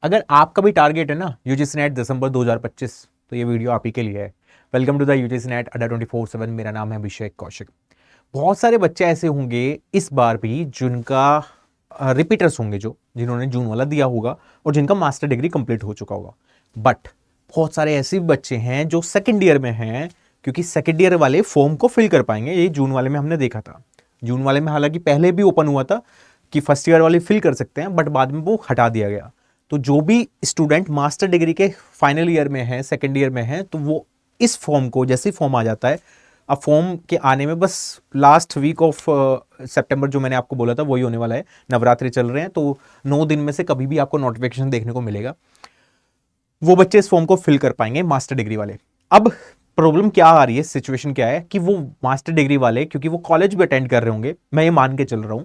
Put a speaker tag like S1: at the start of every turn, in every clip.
S1: अगर आपका भी टारगेट है ना यूजीसी नेट दिसंबर 2025, तो ये वीडियो आप ही के लिए है। Welcome to the UGC NET अड्डा 24/7। मेरा नाम है अभिषेक कौशिक। बहुत सारे बच्चे ऐसे होंगे इस बार भी जिनका रिपीटर्स होंगे, जो जिन्होंने जून वाला दिया होगा और जिनका मास्टर डिग्री कंप्लीट हो चुका होगा। बट बहुत सारे ऐसे भी बच्चे हैं जो सेकेंड ईयर में हैं, क्योंकि सेकेंड ईयर वाले फॉर्म को फिल कर पाएंगे। ये जून वाले में हमने देखा था। जून वाले में हालांकि पहले भी ओपन हुआ था कि फर्स्ट ईयर वाले फिल कर सकते हैं, बट बाद में वो हटा दिया गया। तो जो भी स्टूडेंट मास्टर डिग्री के फाइनल ईयर में है, सेकेंड ईयर में है, तो वो इस फॉर्म को, जैसे ही फॉर्म आ जाता है, अब फॉर्म के आने में बस लास्ट वीक ऑफ सितंबर जो मैंने आपको बोला था वही होने वाला है। नवरात्रि चल रहे हैं, तो 9 दिन में से कभी भी आपको नोटिफिकेशन देखने को मिलेगा। वो बच्चे इस फॉर्म को फिल कर पाएंगे, मास्टर डिग्री वाले। अब प्रॉब्लम क्या आ रही है, सिचुएशन क्या है कि वो मास्टर डिग्री वाले, क्योंकि वो कॉलेज भी अटेंड कर रहे होंगे, मैं ये मान के चल रहा हूं,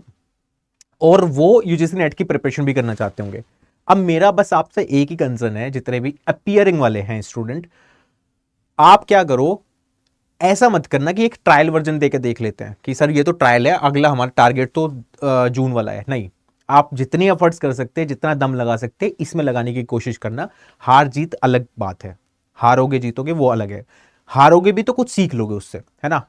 S1: और वो यूजीसी नेट की प्रिपरेशन भी करना चाहते होंगे। अब मेरा बस आपसे एक ही कंसर्न है, जितने भी अपीयरिंग वाले हैं स्टूडेंट, आप क्या करो, ऐसा मत करना कि एक ट्रायल वर्जन देके देख लेते हैं कि सर ये तो ट्रायल है, अगला हमारा टारगेट तो जून वाला है। नहीं, आप जितनी एफर्ट्स कर सकते हैं, जितना दम लगा सकते हैं, इसमें लगाने की कोशिश करना। हार जीत अलग बात है, हारोगे जीतोगे वो अलग है। हारोगे भी तो कुछ सीख लोगे उससे, है ना।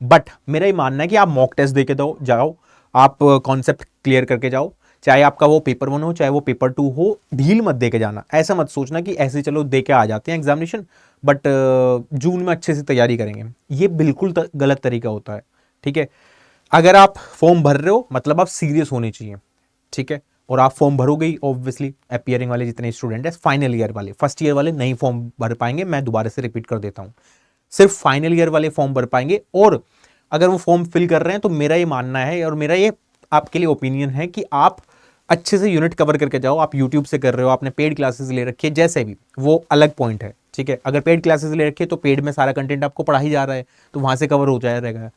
S1: बट मेरा ये मानना है कि आप मॉक टेस्ट देके दो, जाओ, आप कॉन्सेप्ट क्लियर करके जाओ, चाहे आपका वो पेपर 1 हो, चाहे वो पेपर 2 हो। ढील मत देके जाना। ऐसा मत सोचना कि ऐसे चलो दे के आ जाते हैं एग्जामिनेशन, बट जून में अच्छे से तैयारी करेंगे। ये बिल्कुल गलत तरीका होता है। ठीक है, अगर आप फॉर्म भर रहे हो मतलब आप सीरियस होने चाहिए। ठीक है, और आप फॉर्म भरोगे ही ऑब्वियसली। अपीयरिंग वाले जितने स्टूडेंट है, फाइनल ईयर वाले, फर्स्ट ईयर वाले नहीं फॉर्म भर पाएंगे। मैं दोबारा से रिपीट कर देता हूं, सिर्फ फाइनल ईयर वाले फॉर्म भर पाएंगे। और अगर वो फॉर्म फिल कर रहे हैं, तो मेरा ये मानना है और मेरा ये आपके लिए ओपिनियन है कि आप अच्छे से यूनिट कवर करके जाओ। आप यूट्यूब से कर रहे हो, आपने पेड क्लासेस ले रखी है, जैसे भी, वो अलग पॉइंट है। ठीक है, अगर पेड क्लासेस ले रखी है तो पेड में सारा कंटेंट आपको पढ़ा ही जा रहा है, तो वहां से कवर हो जाएगा।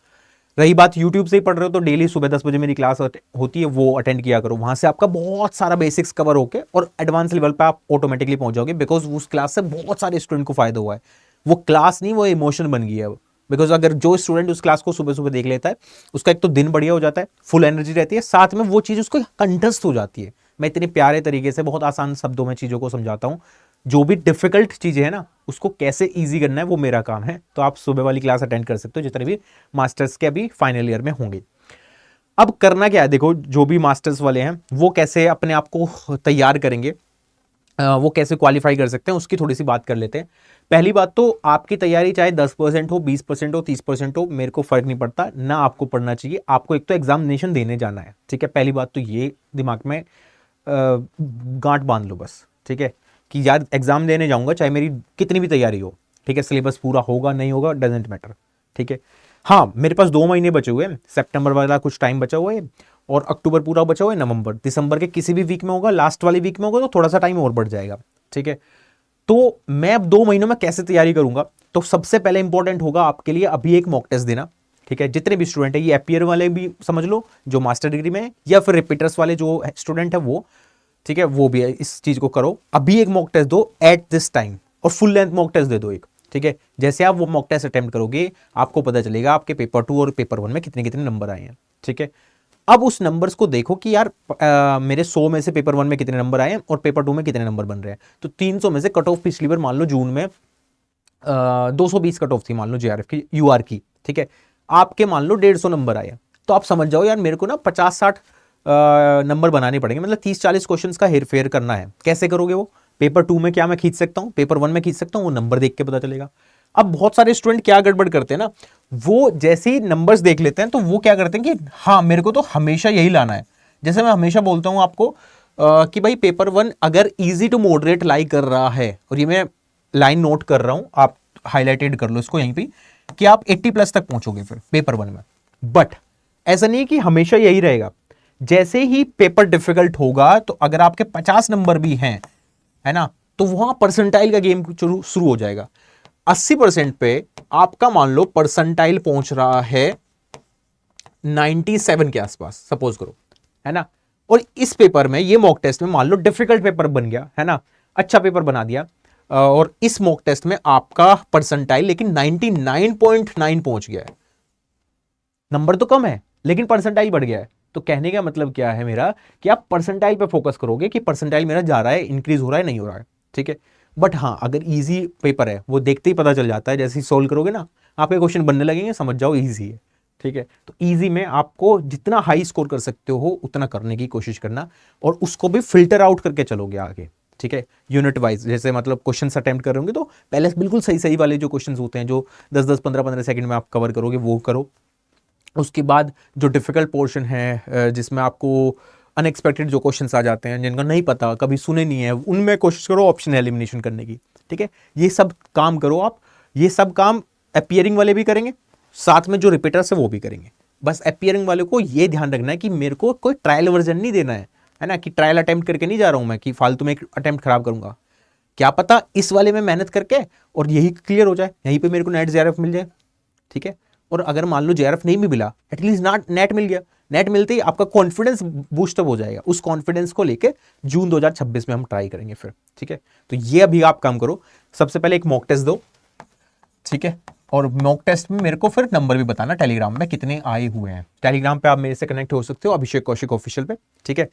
S1: रही बात यूट्यूब से ही पढ़ रहे हो, तो डेली सुबह 10 बजे मेरी क्लास होती है, वो अटेंड किया करो। वहां से आपका बहुत सारा बेसिक्स कवर होके और एडवांस लेवल पे आप ऑटोमेटिकली पहुंच जाओगे, बिकॉज उस क्लास से बहुत सारे स्टूडेंट को फायदा हुआ है। वो क्लास नहीं, वो इमोशन बन गई है अब। बिकॉज अगर जो स्टूडेंट उस क्लास को सुबह सुबह देख लेता है, उसका एक तो दिन बढ़िया हो जाता है, फुल एनर्जी रहती है, साथ में वो चीज उसको कंटेस्ट हो जाती है। मैं इतने प्यारे तरीके से, बहुत आसान शब्दों में चीजों को समझाता हूं। जो भी डिफिकल्ट चीजें है ना, उसको कैसे इजी करना है वो मेरा काम है। तो आप सुबह वाली क्लास अटेंड कर सकते हो, जितने भी मास्टर्स के अभी फाइनल ईयर में होंगे। अब करना क्या है, देखो, जो भी मास्टर्स वाले हैं वो कैसे अपने आप को तैयार करेंगे, वो कैसे क्वालिफाई कर सकते हैं, उसकी थोड़ी सी बात कर लेते हैं। पहली बात तो आपकी तैयारी चाहे 10% हो, 20% हो, 30% हो, मेरे को फर्क नहीं पड़ता ना। आपको पढ़ना चाहिए, आपको एक तो एग्जामिनेशन देने जाना है। ठीक है, पहली बात तो ये दिमाग में गांठ बांध लो बस। ठीक है, कि यार एग्जाम देने जाऊंगा, चाहे मेरी कितनी भी तैयारी हो। ठीक है, सिलेबस पूरा होगा नहीं होगा डजेंट मैटर। ठीक है, हाँ, मेरे पास 2 महीने बचे हुए हैं, सितंबर वाला कुछ टाइम बचा हुआ है, और अक्टूबर पूरा बचा हुआ है, नवंबर दिसंबर के किसी भी वीक में होगा, लास्ट वाले वीक में होगा, तो थोड़ा सा टाइम और बढ़ जाएगा। ठीक है, तो मैं अब 2 महीनों में कैसे तैयारी करूंगा, तो सबसे पहले इंपॉर्टेंट होगा आपके लिए अभी एक मॉक टेस्ट देना। ठीक है, जितने भी स्टूडेंट है, ये अपीयर वाले भी समझ लो जो मास्टर डिग्री में है, या फिर रिपीटर्स वाले जो स्टूडेंट है वो, ठीक है, वो भी है, इस चीज को करो। अभी एक मॉक टेस्ट दो एट दिस टाइम, और फुल लेंथ मॉक टेस्ट दे दो एक। ठीक है, जैसे आप वो मॉक टेस्ट अटेम्प्ट करोगे, आपको पता चलेगा आपके पेपर 2 और पेपर 1 में कितने कितने नंबर आए हैं। ठीक है, अब उस नंबर्स को देखो कि यार मेरे 100 में से पेपर 1 में कितने नंबर आए हैं और पेपर 2 में कितने नंबर बन रहे हैं। तो 300 में से कट ऑफ पिछली बार मान लो जून में 220 कट ऑफ थी, मान लो जेआरएफ की, यूआर की। ठीक है, आपके मान लो 150 नंबर आए, तो आप समझ जाओ यार मेरे को ना 50-60 नंबर बनाने पड़ेंगे, मतलब 30-40 क्वेश्चन का हेर फेर करना है। कैसे करोगे वो? पेपर 2 में क्या मैं खींच सकता हूँ, पेपर 1 में खींच सकता हूँ, वो नंबर देख के पता चलेगा। अब बहुत सारे स्टूडेंट क्या गड़बड़ करते हैं ना, वो जैसे ही नंबर्स देख लेते हैं तो वो क्या करते हैं कि हाँ मेरे को तो हमेशा यही लाना है। जैसे मैं हमेशा बोलता हूं आपको कि भाई पेपर 1 अगर इजी टू मॉडरेट लाई कर रहा है, और ये मैं लाइन नोट कर रहा हूं, आप हाईलाइटेड कर लो इसको यहीं पे, कि आप 80+ तक पहुंचोगे फिर पेपर 1 में। बट ऐसा नहीं कि हमेशा यही रहेगा। जैसे ही पेपर डिफिकल्ट होगा, तो अगर आपके 50 नंबर भी हैं, है ना, तो वहां परसेंटाइल का गेम शुरू हो जाएगा। 80% पे आपका मान लो परसेंटाइल पहुंच रहा है 97 के आसपास, सपोज करो, है ना। और इस पेपर में, ये मॉक टेस्ट में मान लो डिफिकल्ट पेपर बन गया, है ना, अच्छा पेपर बना दिया, और इस मॉक टेस्ट में आपका परसेंटाइल लेकिन 99.9 पहुंच गया है। नंबर तो कम है लेकिन परसेंटाइल बढ़ गया है। तो कहने का मतलब क्या है मेरा कि आप परसेंटाइल पे फोकस करोगे कि परसेंटाइल मेरा जा रहा है, इंक्रीज हो रहा है, नहीं हो रहा है, ठीक है। बट हाँ, अगर इजी पेपर है वो देखते ही पता चल जाता है, जैसे ही सोल्व करोगे ना आपके क्वेश्चन बनने लगेंगे, समझ जाओ इजी है, ठीक है। तो इजी में आपको जितना हाई स्कोर कर सकते हो उतना करने की कोशिश करना, और उसको भी फिल्टर आउट करके चलोगे आगे, ठीक है। यूनिट वाइज, जैसे मतलब क्वेश्चन अटेम्प्ट कर रहे होंगे तो पहले बिल्कुल सही सही वाले जो क्वेश्चन होते हैं जो 10-10 15-15 सेकंड में आप कवर करोगे वो करो। उसके बाद जो डिफिकल्ट पोर्शन है जिसमें आपको अनएक्सपेक्टेड जो क्वेश्चंस आ जाते हैं जिनका नहीं पता, कभी सुने नहीं है, उनमें कोशिश करो ऑप्शन एलिमिनेशन करने की, ठीक है। ये सब काम करो आप, ये सब काम अपीयरिंग वाले भी करेंगे, साथ में जो रिपीटर्स है वो भी करेंगे। बस अपीयरिंग वाले को ये ध्यान रखना है कि मेरे को कोई ट्रायल वर्जन नहीं देना है ना, कि ट्रायल अटेम्प्ट करके नहीं जा रहा हूं मैं कि फालतू में एक अटेम्प्ट खराब करूंगा, क्या पता इस वाले में मेहनत करके और यही क्लियर हो जाए, यहीं पे मेरे को नेट जेआरएफ मिल जाए, ठीक है। और अगर मान लो जेआरएफ नहीं भी मिला, एटलीस्ट नेट मिल गया, नेट मिलते ही आपका कॉन्फिडेंस बूस्टअप हो जाएगा। उस कॉन्फिडेंस को लेके जून 2026 में हम ट्राई करेंगे फिर, ठीक है। तो ये अभी आप काम करो, सबसे पहले एक मॉक टेस्ट दो, ठीक है। और मॉक टेस्ट में मेरे को फिर नंबर भी बताना टेलीग्राम में कितने आए हुए हैं। टेलीग्राम पे आप मेरे से कनेक्ट हो सकते हो, अभिषेक कौशिक ऑफिशियल पे, ठीक है।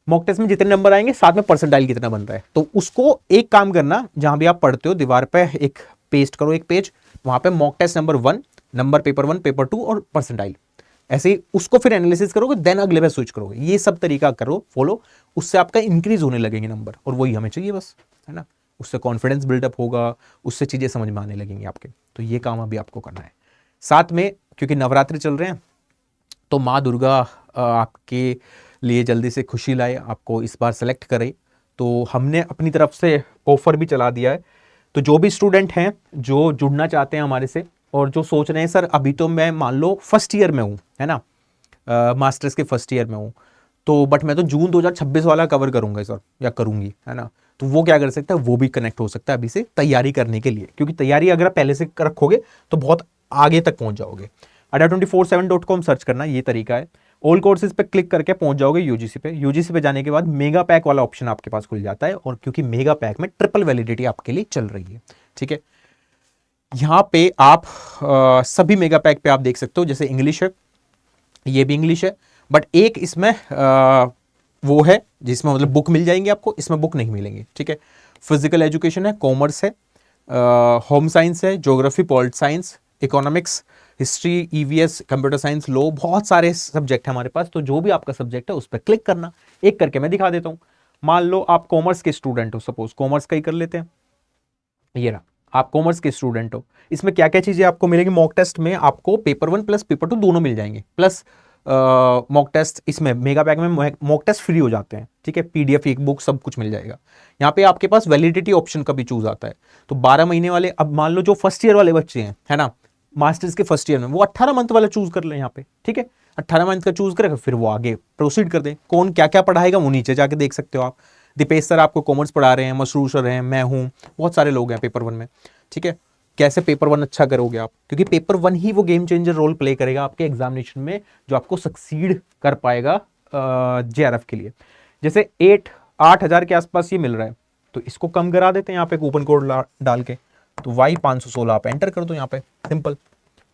S1: मॉक टेस्ट में जितने नंबर आएंगे साथ में परसेंटाइल कितना बन रहा है, तो उसको एक काम करना, जहां भी आप पढ़ते हो दीवार पे एक पेस्ट करो, एक पेज, वहां पे mock test number 1, number paper 1, paper 2 और परसेंटाइल, ऐसे ही उसको फिर एनालिसिस करोगे, देन अगले पे स्विच करोगे। ये सब तरीका करो फॉलो, उससे आपका इंक्रीज होने लगेंगे नंबर, और वही हमें चाहिए बस, है ना। उससे कॉन्फिडेंस बिल्डअप होगा, उससे चीजें समझ में आने लगेंगी आपके। तो ये काम अभी आपको करना है। साथ में क्योंकि नवरात्रि चल रहे हैं तो माँ दुर्गा आपके लिए जल्दी से खुशी लाए, आपको इस बार सेलेक्ट करे, तो हमने अपनी तरफ से ऑफर भी चला दिया है। तो जो भी स्टूडेंट हैं जो जुड़ना चाहते हैं हमारे से और जो सोच रहे हैं सर अभी तो मैं मान लो फर्स्ट ईयर में हूँ, है ना, मास्टर्स के फर्स्ट ईयर में हूँ, तो बट मैं तो जून 2026 वाला कवर करूंगा सर या करूंगी, है ना, तो वो क्या कर सकता है, वो भी कनेक्ट हो सकता है अभी से तैयारी करने के लिए, क्योंकि तैयारी अगर आप पहले से रखोगे तो बहुत आगे तक पहुंच जाओगे। adda247.com सर्च करना, ये तरीका है। ऑल कोर्सेज पे क्लिक करके पहुंच जाओगे यूजीसी पे। यूजीसी पे जाने के बाद मेगा पैक वाला ऑप्शन आपके पास खुल जाता है, और क्योंकि मेगा पैक में ट्रिपल वैलिडिटी आपके लिए चल रही है, ठीक है। यहां पे आप सभी मेगा पैक पे आप देख सकते हो, जैसे इंग्लिश है, ये भी इंग्लिश है, बट एक इसमें वो है जिसमें मतलब बुक मिल जाएंगे आपको, इसमें बुक नहीं मिलेंगे, ठीक है। फिजिकल एजुकेशन है, कॉमर्स है, होम साइंस है, geography, polit science, economics, history, EVS, computer science, law, बहुत सारे सब्जेक्ट है हमारे पास। तो जो भी आपका सब्जेक्ट है उस पर क्लिक करना, एक करके मैं दिखा देता हूं। मान लो आप कॉमर्स के स्टूडेंट हो, सपोज कॉमर्स का ही कर लेते हैं, ये रहा, आप कॉमर्स के स्टूडेंट हो। इसमें क्या क्या चीजें आपको मिलेंगी, मॉक टेस्ट में आपको पेपर 1 प्लस पेपर 2 दोनों मिल जाएंगे, प्लस मॉक टेस्ट, इसमें मेगा पैक में मॉक टेस्ट फ्री हो जाते हैं, ठीक है। पीडीएफ, एक बुक, सब कुछ मिल जाएगा। यहाँ पे आपके पास वैलिडिटी ऑप्शन का भी चूज आता है, तो 12 महीने वाले, अब मान लो जो फर्स्ट ईयर वाले बच्चे हैं, है ना, मास्टर्स के फर्स्ट ईयर में, वो 18 मंथ वाला चूज कर ले यहाँ पे, ठीक है। 18 मंथ का चूज करेगा, फिर वो आगे प्रोसीड कर दे। कौन क्या क्या पढ़ाएगा वो नीचे जाके देख सकते हो आप। दीपेश सर आपको कॉमर्स पढ़ा रहे हैं, मसरूर सर हैं, मैं हूँ, बहुत सारे लोग हैं पेपर 1 में, ठीक है। कैसे पेपर 1 अच्छा करोगे आप, क्योंकि पेपर 1 ही वो गेम चेंजर रोल प्ले करेगा आपके एग्जामिनेशन में, जो आपको सक्सीड कर पाएगा जेआरएफ के लिए। जैसे 8,000 के आसपास ये मिल रहा है, तो इसको कम करा देते हैं यहाँ पे कूपन कोड डाल के, तो Y516 आप एंटर कर दो यहाँ पे, सिंपल,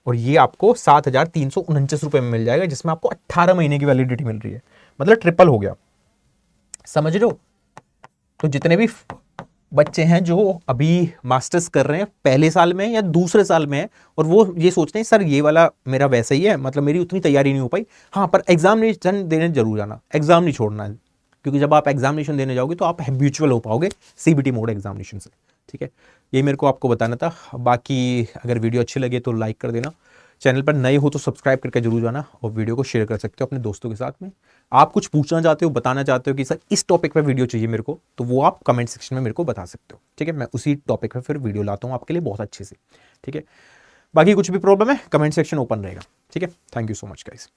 S1: और ये आपको 7,349 रुपए में मिल जाएगा, जिसमें आपको 18 महीने की वैलिडिटी मिल रही है, मतलब ट्रिपल हो गया, समझ रहे हो। तो जितने भी बच्चे हैं जो अभी मास्टर्स कर रहे हैं पहले साल में या दूसरे साल में है, और वो ये सोचते हैं सर ये वाला मेरा वैसा ही है, मतलब मेरी उतनी तैयारी नहीं हो पाई, हाँ पर एग्जामिनेशन देने जरूर जाना, एग्जाम नहीं छोड़ना है, क्योंकि जब आप एग्जामिनेशन देने जाओगे तो आप हैबिचुअल हो पाओगे सीबीटी मोड एग्जामिनेशन से, ठीक है। ये मेरे को आपको बताना था। बाकी अगर वीडियो अच्छी लगे तो लाइक कर देना, चैनल पर नए हो तो सब्सक्राइब करके जरूर जाना, और वीडियो को शेयर कर सकते हो अपने दोस्तों के साथ में। आप कुछ पूछना चाहते हो, बताना चाहते हो कि सर इस टॉपिक पे वीडियो चाहिए मेरे को, तो वो आप कमेंट सेक्शन में मेरे को बता सकते हो, ठीक है। मैं उसी टॉपिक पे फिर वीडियो लाता हूँ आपके लिए बहुत अच्छे से, ठीक है। बाकी कुछ भी प्रॉब्लम है कमेंट सेक्शन ओपन रहेगा, ठीक है। Thank you so much guys.